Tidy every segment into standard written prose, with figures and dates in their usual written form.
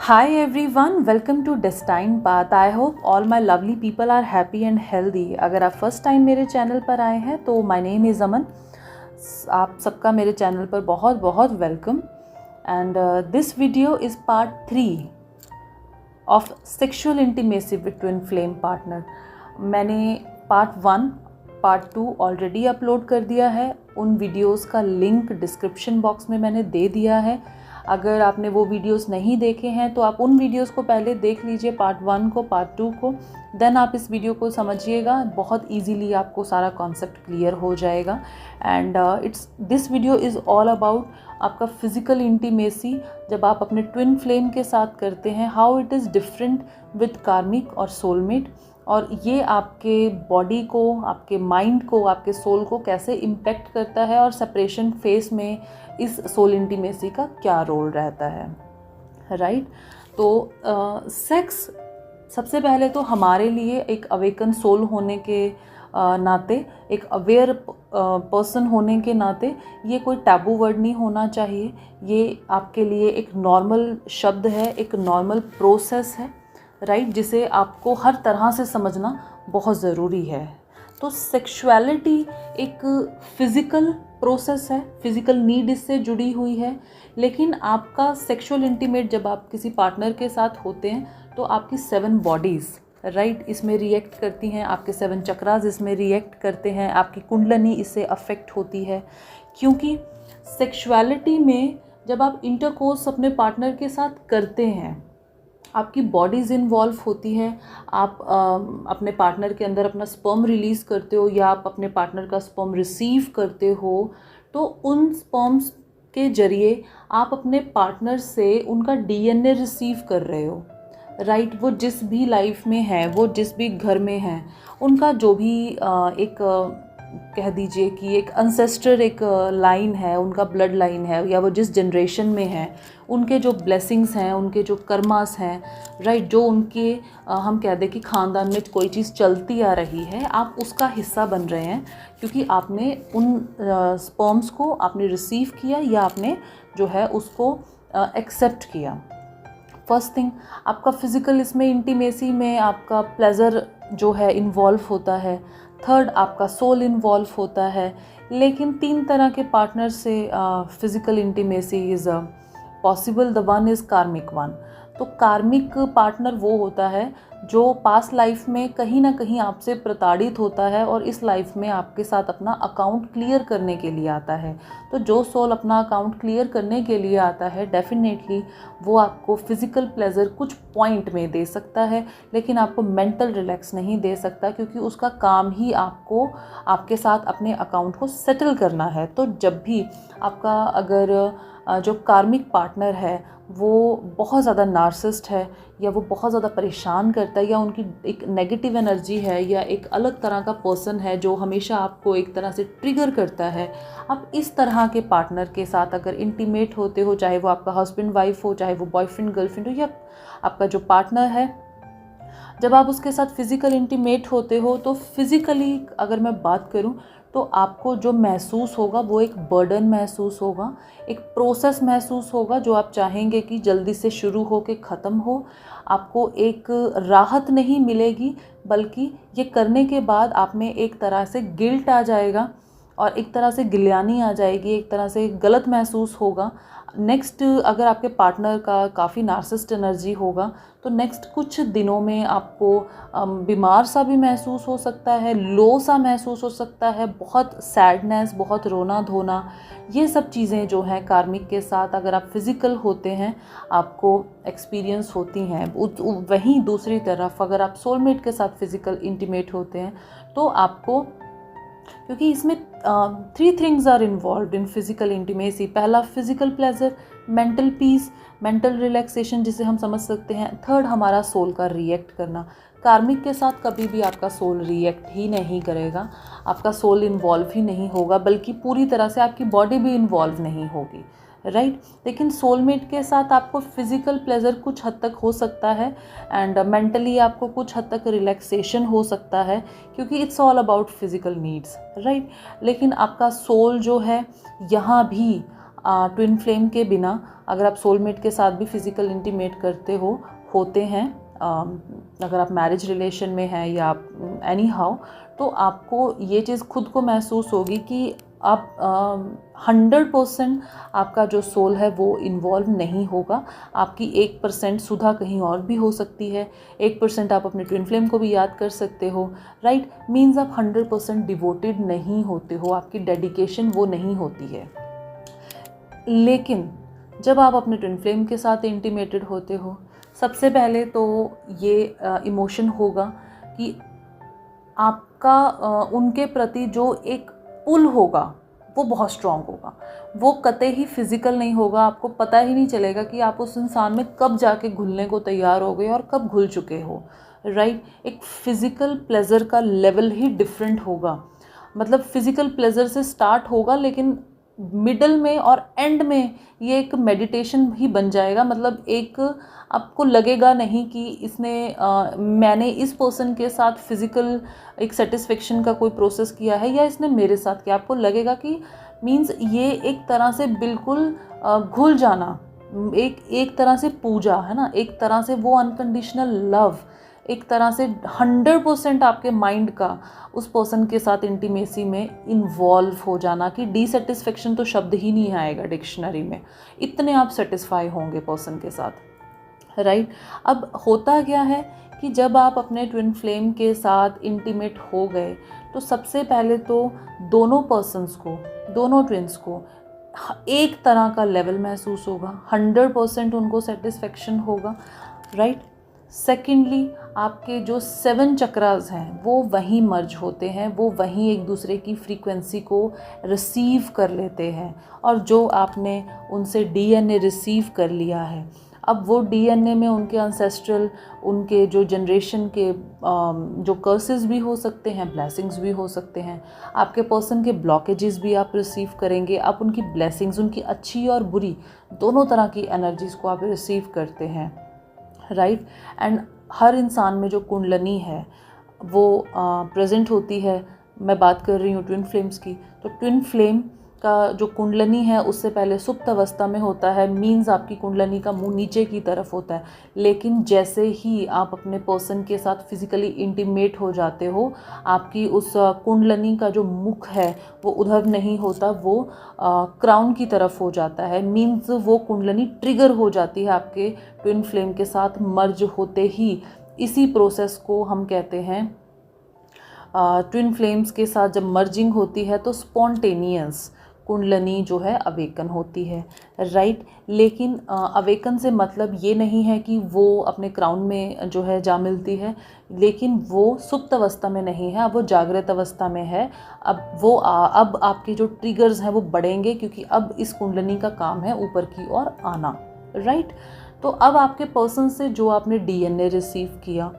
Hi everyone, welcome to Destined Path. I hope all my lovely people are happy and healthy. अगर आप first time मेरे channel पर आए हैं तो माय नेम इज़ अमन. आप सबका मेरे चैनल पर बहुत बहुत welcome. And this video is part 3 of sexual intimacy with twin flame partner. मैंने पार्ट 1 पार्ट 2 ऑलरेडी अपलोड कर दिया है. उन वीडियोस का लिंक डिस्क्रिप्शन बॉक्स में मैंने दे दिया है. अगर आपने वो वीडियोस नहीं देखे हैं तो आप उन वीडियोस को पहले देख लीजिए, पार्ट 1 को, पार्ट 2 को. देन आप इस वीडियो को समझिएगा. बहुत इजीली आपको सारा कॉन्सेप्ट क्लियर हो जाएगा. And this video is all about आपका फिज़िकल इंटीमेसी जब आप अपने ट्विन फ्लेम के साथ करते हैं, how it is different with कार्मिक और सोलमेट, और ये आपके बॉडी को, आपके माइंड को, आपके सोल को कैसे इम्पेक्ट करता है, और सेपरेशन फेस में इस सोल इंटीमेसी का क्या रोल रहता है. राइट. तो सेक्स सबसे पहले तो हमारे लिए एक अवेकन सोल होने के नाते, एक अवेयर पर्सन होने के नाते, ये कोई टैबू वर्ड नहीं होना चाहिए. ये आपके लिए एक नॉर्मल शब्द है, एक नॉर्मल प्रोसेस है. राइट. जिसे आपको हर तरह से समझना बहुत ज़रूरी है. तो सेक्सुअलिटी एक फ़िज़िकल प्रोसेस है, फ़िज़िकल नीड इससे जुड़ी हुई है. लेकिन आपका सेक्सुअल इंटीमेट जब आप किसी पार्टनर के साथ होते हैं तो आपकी 7 बॉडीज़ राइट इसमें रिएक्ट करती हैं, आपके 7 चक्रास इसमें रिएक्ट करते हैं, आपकी कुंडलनी इससे अफेक्ट होती है. क्योंकि सेक्सुअलिटी में जब आप इंटरकोर्स अपने पार्टनर के साथ करते हैं, आपकी बॉडीज़ इन्वॉल्व होती है. आप अपने पार्टनर के अंदर अपना स्पर्म रिलीज़ करते हो या आप अपने पार्टनर का स्पर्म रिसीव करते हो. तो उन स्पर्म्स के ज़रिए आप अपने पार्टनर से उनका डीएनए रिसीव कर रहे हो. राइट. वो जिस भी लाइफ में है, वो जिस भी घर में है, उनका जो भी एक कह दीजिए कि एक अनसेस्टर एक लाइन है, उनका ब्लड लाइन है, या वो जिस जनरेशन में है, उनके जो ब्लेसिंग्स हैं, उनके जो कर्मास हैं, राइट, जो उनके हम कह दें कि ख़ानदान में कोई चीज़ चलती आ रही है, आप उसका हिस्सा बन रहे हैं. क्योंकि आपने उन स्पर्म्स को आपने रिसीव किया या आपने जो है उसको एक्सेप्ट किया. फर्स्ट थिंग, आपका फ़िज़िकल इसमें इंटीमेसी में आपका प्लेज़र जो है इन्वॉल्व होता है. थर्ड, आपका सोल इन्वॉल्व होता है. लेकिन 3 तरह के पार्टनर से physical intimacy is possible. The one is कार्मिक वन. तो कार्मिक पार्टनर वो होता है जो पास्ट लाइफ में कहीं ना कहीं आपसे प्रताड़ित होता है और इस लाइफ में आपके साथ अपना अकाउंट क्लियर करने के लिए आता है. तो जो सोल अपना अकाउंट क्लियर करने के लिए आता है, डेफिनेटली वो आपको फ़िज़िकल प्लेज़र कुछ पॉइंट में दे सकता है, लेकिन आपको मेंटल रिलैक्स नहीं दे सकता, क्योंकि उसका काम ही आपको आपके साथ अपने अकाउंट को सेटल करना है. तो जब भी आपका अगर जो कार्मिक पार्टनर है वो बहुत ज़्यादा नार्सिस्ट है, या वो बहुत ज़्यादा परेशान करता है, या उनकी एक नेगेटिव एनर्जी है, या एक अलग तरह का पर्सन है जो हमेशा आपको एक तरह से ट्रिगर करता है, आप इस तरह के पार्टनर के साथ अगर इंटीमेट होते हो, चाहे वो आपका हस्बैंड वाइफ हो, चाहे वो बॉयफ्रेंड गर्लफ्रेंड हो, या आपका जो पार्टनर है, जब आप उसके साथ फ़िज़िकल इंटीमेट होते हो तो फिज़िकली अगर मैं बात करूं तो आपको जो महसूस होगा वो एक बर्डन महसूस होगा, एक प्रोसेस महसूस होगा जो आप चाहेंगे कि जल्दी से शुरू हो के ख़त्म हो. आपको एक राहत नहीं मिलेगी, बल्कि ये करने के बाद आप में एक तरह से गिल्ट आ जाएगा और एक तरह से गिल्यानी आ जाएगी, एक तरह से गलत महसूस होगा. नेक्स्ट, अगर आपके पार्टनर का काफ़ी नार्सिसिस्ट एनर्जी होगा तो नेक्स्ट कुछ दिनों में आपको बीमार सा भी महसूस हो सकता है, लो सा महसूस हो सकता है, बहुत सैडनेस, बहुत रोना धोना, ये सब चीज़ें जो हैं कार्मिक के साथ अगर आप फिज़िकल होते हैं आपको एक्सपीरियंस होती हैं. वहीं दूसरी तरफ अगर आप सोलमेट के साथ फिज़िकल इंटीमेट होते हैं तो आपको, क्योंकि इसमें 3 things are involve in physical intimacy. पहला physical pleasure, mental peace, mental relaxation जिसे हम समझ सकते हैं. थर्ड, हमारा सोल का रिएक्ट करना. कार्मिक के साथ कभी भी आपका सोल रिएक्ट ही नहीं करेगा, आपका सोल इन्वॉल्व ही नहीं होगा, बल्कि पूरी तरह से आपकी बॉडी भी इन्वॉल्व नहीं होगी. राइट. लेकिन सोलमेट के साथ आपको फिज़िकल प्लेजर कुछ हद तक हो सकता है एंड मेंटली आपको कुछ हद तक रिलैक्सेशन हो सकता है, क्योंकि it's all about physical needs. Right. लेकिन आपका सोल जो है यहाँ भी ट्विन फ्लेम के बिना अगर आप सोलमेट के साथ भी फिज़िकल इंटीमेट होते हैं, अगर आप मैरिज रिलेशन में हैं या आप एनी हाउ, तो आपको ये चीज़ खुद को महसूस होगी कि आप 100% आपका जो सोल है वो इन्वॉल्व नहीं होगा। आपकी 1% सुधा कहीं और भी हो सकती है, 1% आप अपने ट्विन फ्लेम को भी याद कर सकते हो, राइट। मीन्स आप 100% डिवोटेड नहीं होते हो, आपकी डेडिकेशन वो नहीं होती है। लेकिन जब आप अपने ट्विन फ्लेम के साथ इंटीमेटेड होते हो, सबसे पहले तो ये इमोशन होगा कि आपका उनके प्रति जो एक पुल होगा वो बहुत स्ट्रॉन्ग होगा। वो कतई ही फिज़िकल नहीं होगा, आपको पता ही नहीं चलेगा कि आप उस इंसान में कब जाके घुलने को तैयार हो गए और कब घुल चुके हो, राइट। एक फ़िज़िकल प्लेज़र का लेवल ही डिफरेंट होगा। मतलब फ़िज़िकल प्लेज़र से स्टार्ट होगा, लेकिन मिडल में और एंड में ये एक मेडिटेशन ही बन जाएगा। मतलब एक आपको लगेगा नहीं कि मैंने इस पर्सन के साथ फिज़िकल एक सेटिस्फेक्शन का कोई प्रोसेस किया है या इसने मेरे साथ किया। आपको लगेगा कि मीन्स ये एक तरह से बिल्कुल घुल जाना, एक तरह से पूजा है ना, एक तरह से वो अनकंडीशनल लव, एक तरह से 100% आपके माइंड का उस पर्सन के साथ इंटीमेसी में इन्वॉल्व हो जाना कि डिससेटिस्फेक्शन तो शब्द ही नहीं आएगा डिक्शनरी में, इतने आप सेटिस्फाई होंगे पर्सन के साथ, राइट। अब होता क्या है कि जब आप अपने ट्विन फ्लेम के साथ इंटीमेट हो गए तो सबसे पहले तो दोनों पर्सन्स को, दोनों ट्विन्स को एक तरह का लेवल महसूस होगा, 100% उनको सेटिस्फेक्शन होगा, राइट। सेकेंडली, आपके जो 7 चक्रास हैं वो वहीं मर्ज होते हैं, वो वहीं एक दूसरे की फ्रीक्वेंसी को रिसीव कर लेते हैं। और जो आपने उनसे डीएनए रिसीव कर लिया है, अब वो डीएनए में उनके एंसेस्ट्रल, उनके जो जनरेशन के जो कर्सेस भी हो सकते हैं, ब्लेसिंग्स भी हो सकते हैं। आपके पर्सन के ब्लॉकेजेस भी आप रिसीव करेंगे, आप उनकी ब्लेसिंग्स, उनकी अच्छी और बुरी दोनों तरह की एनर्जीज़ को आप रिसीव करते हैं, राइट। एंड हर इंसान में जो कुंडलनी है वो प्रेजेंट होती है। मैं बात कर रही हूँ ट्विन फ्लेम्स की, तो ट्विन फ्लेम का जो कुंडलनी है उससे पहले सुप्त अवस्था में होता है। मीन्स आपकी कुंडलनी का मुंह नीचे की तरफ होता है। लेकिन जैसे ही आप अपने पर्सन के साथ फिजिकली इंटीमेट हो जाते हो, आपकी उस कुंडलनी का जो मुख है वो उधर नहीं होता, वो क्राउन की तरफ हो जाता है। मीन्स वो कुंडलनी ट्रिगर हो जाती है आपके ट्विन फ्लेम के साथ मर्ज होते ही। इसी प्रोसेस को हम कहते हैं ट्विन फ्लेम्स के साथ जब मर्जिंग होती है तो स्पॉन्टेनियस कुंडलनी जो है अवेकन होती है, राइट। लेकिन अवेकन से मतलब ये नहीं है कि वो अपने क्राउन में जो है जा मिलती है, लेकिन वो सुप्त अवस्था में नहीं है, अब वो जागृत अवस्था में है। अब आपके जो ट्रिगर्स हैं वो बढ़ेंगे, क्योंकि अब इस कुंडलनी का काम है ऊपर की ओर आना, राइट। तो अब आपके पर्सन से जो आपने डीएनए रिसीव किया,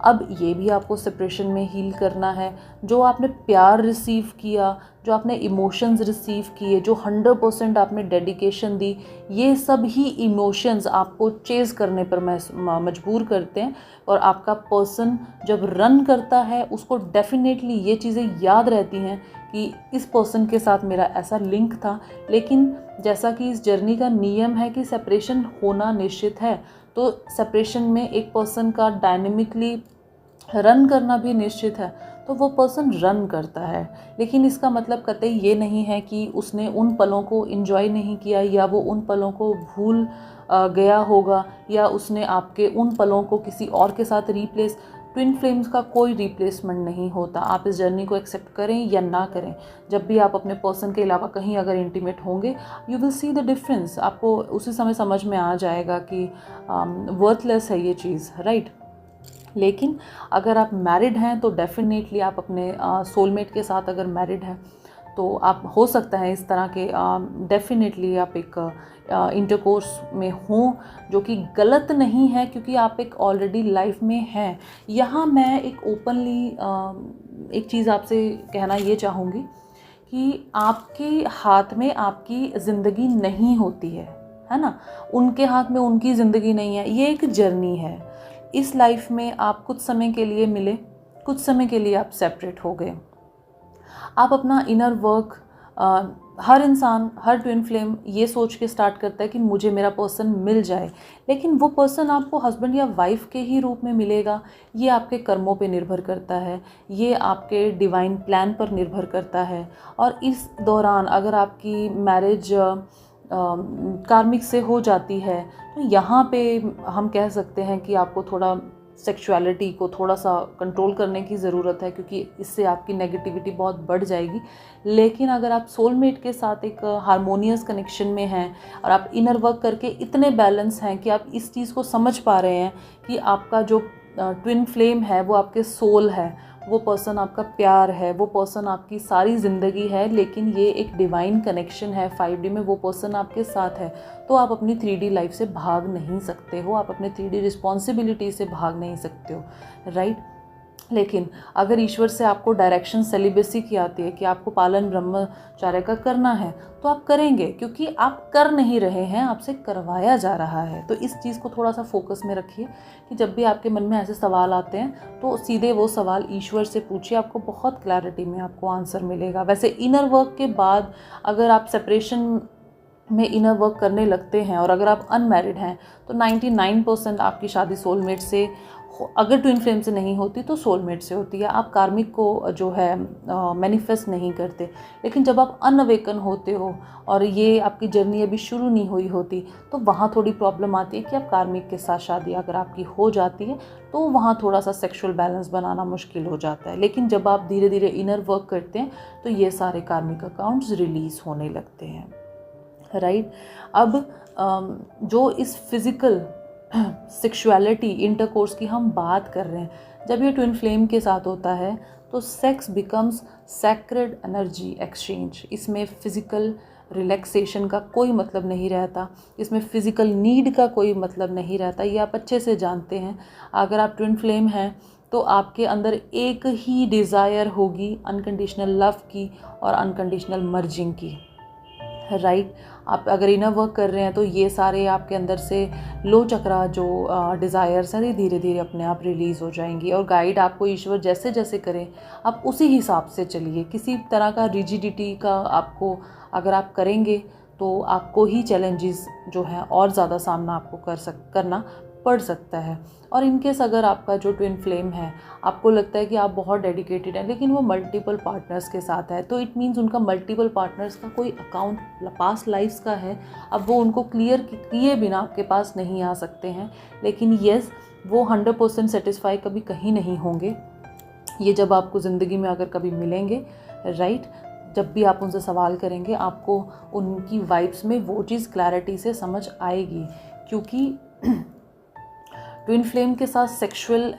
अब ये भी आपको सेपरेशन में हील करना है। जो आपने प्यार रिसीव किया, जो आपने इमोशंस रिसीव किए, जो 100% आपने डेडिकेशन दी, ये सब ही इमोशंस आपको चेज़ करने पर मजबूर करते हैं। और आपका पर्सन जब रन करता है उसको डेफिनेटली ये चीज़ें याद रहती हैं कि इस पर्सन के साथ मेरा ऐसा लिंक था। लेकिन जैसा कि इस जर्नी का नियम है कि सेपरेशन होना निश्चित है, तो सेपरेशन में एक पर्सन का डायनेमिकली रन करना भी निश्चित है, तो वो पर्सन रन करता है। लेकिन इसका मतलब कतई ये नहीं है कि उसने उन पलों को एंजॉय नहीं किया, या वो उन पलों को भूल गया होगा, या उसने आपके उन पलों को किसी और के साथ रिप्लेस। ट्विन फ्लेम्स का कोई रिप्लेसमेंट नहीं होता। आप इस जर्नी को एक्सेप्ट करें या ना करें, जब भी आप अपने पर्सन के अलावा कहीं अगर इंटीमेट होंगे, you will see the difference. आपको उसी समय समझ में आ जाएगा कि वर्थलेस है ये चीज़, राइट। लेकिन अगर आप मैरिड हैं तो डेफिनेटली आप अपने सोलमेट के साथ अगर मैरिड हैं तो आप हो सकता है इस तरह के डेफिनेटली आप एक इंटरकोर्स में हों, जो कि गलत नहीं है, क्योंकि आप एक ऑलरेडी लाइफ में हैं। यहाँ मैं एक ओपनली एक चीज़ आपसे कहना ये चाहूँगी कि आपके हाथ में आपकी ज़िंदगी नहीं होती है ना। उनके हाथ में उनकी ज़िंदगी नहीं है। ये एक जर्नी है। इस लाइफ में आप कुछ समय के लिए मिले, कुछ समय के लिए आप सेपरेट हो गए। आप अपना इनर वर्क हर इंसान, हर ट्विन फ्लेम ये सोच के स्टार्ट करता है कि मुझे मेरा पर्सन मिल जाए, लेकिन वो पर्सन आपको हस्बैंड या वाइफ के ही रूप में मिलेगा, ये आपके कर्मों पे निर्भर करता है, ये आपके डिवाइन प्लान पर निर्भर करता है। और इस दौरान अगर आपकी मैरिज कार्मिक से हो जाती है तो यहाँ पे हम कह सकते हैं कि आपको थोड़ा सेक्सुअलिटी को थोड़ा सा कंट्रोल करने की ज़रूरत है, क्योंकि इससे आपकी नेगेटिविटी बहुत बढ़ जाएगी। लेकिन अगर आप सोलमेट के साथ एक हारमोनियस कनेक्शन में हैं और आप इनर वर्क करके इतने बैलेंस हैं कि आप इस चीज़ को समझ पा रहे हैं कि आपका जो ट्विन फ्लेम है वो आपके सोल है, वो पर्सन आपका प्यार है, वो पर्सन आपकी सारी ज़िंदगी है, लेकिन ये एक डिवाइन कनेक्शन है 5D में, वो पर्सन आपके साथ है, तो आप अपनी 3D लाइफ से भाग नहीं सकते हो, आप अपने 3D रिस्पॉन्सिबिलिटी से भाग नहीं सकते हो, राइट। लेकिन अगर ईश्वर से आपको डायरेक्शन सेलिबेसी की आती है कि आपको पालन ब्रह्मचार्य का करना है, तो आप करेंगे, क्योंकि आप कर नहीं रहे हैं, आपसे करवाया जा रहा है। तो इस चीज़ को थोड़ा सा फोकस में रखिए कि जब भी आपके मन में ऐसे सवाल आते हैं तो सीधे वो सवाल ईश्वर से पूछिए, आपको बहुत क्लैरिटी में आपको आंसर मिलेगा। वैसे इनर वर्क के बाद अगर आप सेपरेशन में इनर वर्क करने लगते हैं और अगर आप अनमैरिड हैं तो 99% आपकी शादी सोलमेट से, अगर ट्विन फ्लेम से नहीं होती तो सोलमेट से होती है। आप कार्मिक को जो है मैनिफेस्ट नहीं करते। लेकिन जब आप अनअवेकन होते हो और ये आपकी जर्नी अभी शुरू नहीं हुई होती तो वहाँ थोड़ी प्रॉब्लम आती है कि आप कार्मिक के साथ शादी अगर आपकी हो जाती है तो वहाँ थोड़ा सा सेक्सुअल बैलेंस बनाना मुश्किल हो जाता है। लेकिन जब आप धीरे धीरे इनर वर्क करते हैं तो ये सारे कार्मिक अकाउंट्स रिलीज़ होने लगते हैं, राइट। अब जो इस फिज़िकल सेक्सुअलिटी इंटरकोर्स की हम बात कर रहे हैं, जब ये ट्विन फ्लेम के साथ होता है तो sex becomes sacred energy exchange. इसमें फ़िज़िकल रिलैक्सेशन का कोई मतलब नहीं रहता, इसमें फ़िज़िकल नीड का कोई मतलब नहीं रहता, ये आप अच्छे से जानते हैं। अगर आप ट्विन फ्लेम हैं तो आपके अंदर एक ही डिज़ायर होगी, अनकंडीशनल लव की और अनकंडीशनल मर्जिंग की, राइट। आप अगर इनर वर्क कर रहे हैं तो ये सारे आपके अंदर से लो चक्रा जो डिज़ायर्स हैं धीरे धीरे अपने आप रिलीज़ हो जाएंगी। और गाइड आपको ईश्वर जैसे जैसे करें आप उसी हिसाब से चलिए। किसी तरह का रिजिडिटी का आपको अगर आप करेंगे तो आपको ही चैलेंजेस जो हैं और ज़्यादा सामना आपको करना पड़ सकता है। और इनकेस अगर आपका जो ट्विन फ्लेम है आपको लगता है कि आप बहुत डेडिकेटेड हैं लेकिन वो मल्टीपल पार्टनर्स के साथ है, तो इट मीन्स उनका मल्टीपल पार्टनर्स का कोई अकाउंट पास्ट लाइफ्स का है। अब वो उनको क्लियर किए बिना आपके पास नहीं आ सकते हैं, लेकिन येस वो 100% सेटिस्फाई कभी कहीं नहीं होंगे। ये जब आपको ज़िंदगी में अगर कभी मिलेंगे, राइट, जब भी आप उनसे सवाल करेंगे आपको उनकी वाइब्स में वो चीज़ क्लैरिटी से समझ आएगी। क्योंकि ट्विन फ्लेम के साथ सेक्सुअल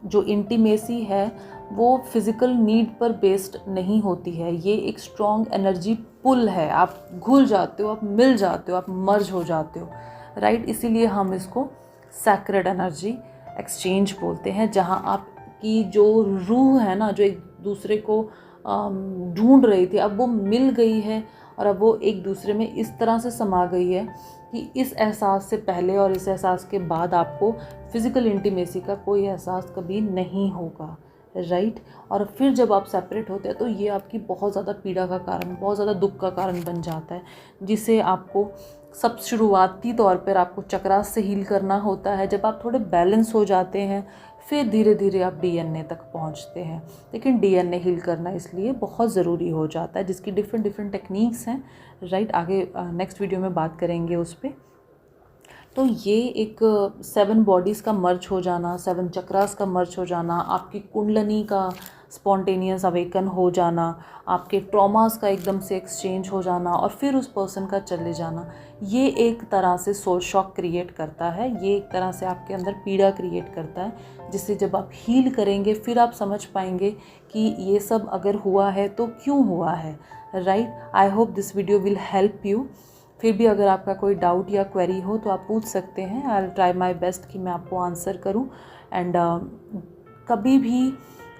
जो इंटीमेसी है वो फिज़िकल नीड पर बेस्ड नहीं होती है, ये एक स्ट्रॉन्ग एनर्जी पुल है। आप घुल जाते हो, आप मिल जाते हो, आप मर्ज हो जाते हो, राइट। इसीलिए हम इसको सैक्रेड एनर्जी एक्सचेंज बोलते हैं, जहाँ आपकी जो रूह है ना, जो एक दूसरे को ढूंढ रही थी, अब वो मिल गई है और अब वो एक दूसरे में इस तरह से समा गई है कि इस एहसास से पहले और इस एहसास के बाद आपको फ़िज़िकल इंटीमेसी का कोई एहसास कभी नहीं होगा, राइट। और फिर जब आप सेपरेट होते हैं तो ये आपकी बहुत ज़्यादा पीड़ा का कारण, बहुत ज़्यादा दुख का कारण बन जाता है, जिसे आपको सब शुरुआती तौर पर आपको चक्रास से हील करना होता है। जब आप थोड़े बैलेंस हो जाते हैं फिर धीरे धीरे आप DNA तक पहुंचते हैं। लेकिन DNA हील करना इसलिए बहुत ज़रूरी हो जाता है, जिसकी डिफरेंट टेक्निक्स हैं, राइट। आगे नेक्स्ट वीडियो में बात करेंगे उस पर। तो ये एक 7 बॉडीज़ का मर्ज हो जाना, 7 चक्रास का मर्ज हो जाना, आपकी कुंडलनी का स्पॉन्टेनियस अवेकन हो जाना, आपके ट्रॉमास का एकदम से एक्सचेंज हो जाना और फिर उस पर्सन का चले जाना, ये एक तरह से सोल शॉक क्रिएट करता है, ये एक तरह से आपके अंदर पीड़ा क्रिएट करता है, जिससे जब आप हील करेंगे फिर आप समझ पाएंगे कि ये सब अगर हुआ है तो क्यों हुआ है, right. I hope this video will help you. फिर भी अगर आपका कोई डाउट या क्वेरी हो तो आप पूछ सकते हैं। I will try my best कि मैं आपको आंसर करूं। एंड कभी भी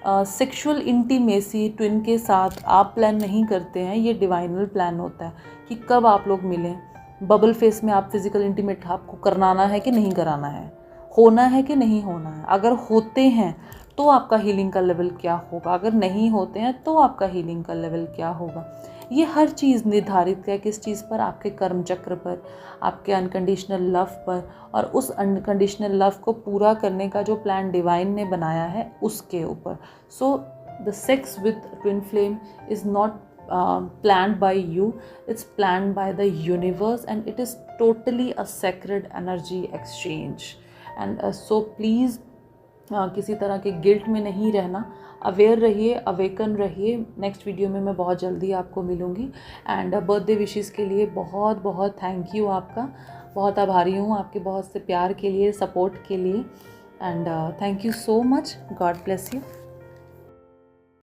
सेक्सुअल इंटीमेसी ट्विन के साथ आप प्लान नहीं करते हैं, ये डिवाइनल प्लान होता है कि कब आप लोग मिलें। बबल फेस में आप फिज़िकल इंटीमेट आपको कराना है कि नहीं कराना है, होना है कि नहीं होना है। अगर होते हैं तो आपका हीलिंग का लेवल क्या होगा, अगर नहीं होते हैं तो आपका हीलिंग का लेवल क्या होगा। ये हर चीज़ निर्धारित है किस चीज़ पर, आपके कर्म चक्र पर, आपके अनकंडीशनल लव पर, और उस अनकंडीशनल लव को पूरा करने का जो प्लान डिवाइन ने बनाया है उसके ऊपर। So the sex with twin flame is not planned by you, it's planned by the universe, and it is totally a sacred energy exchange. And so please किसी तरह के गिल्ट में नहीं रहना, अवेयर रहिए, अवेकन रहिए। नेक्स्ट वीडियो में मैं बहुत जल्दी आपको मिलूँगी। एंड बर्थडे विशेस के लिए बहुत बहुत थैंक यू आपका, बहुत आभारी हूँ आपके बहुत से प्यार के लिए, सपोर्ट के लिए। And thank you so much. God bless you.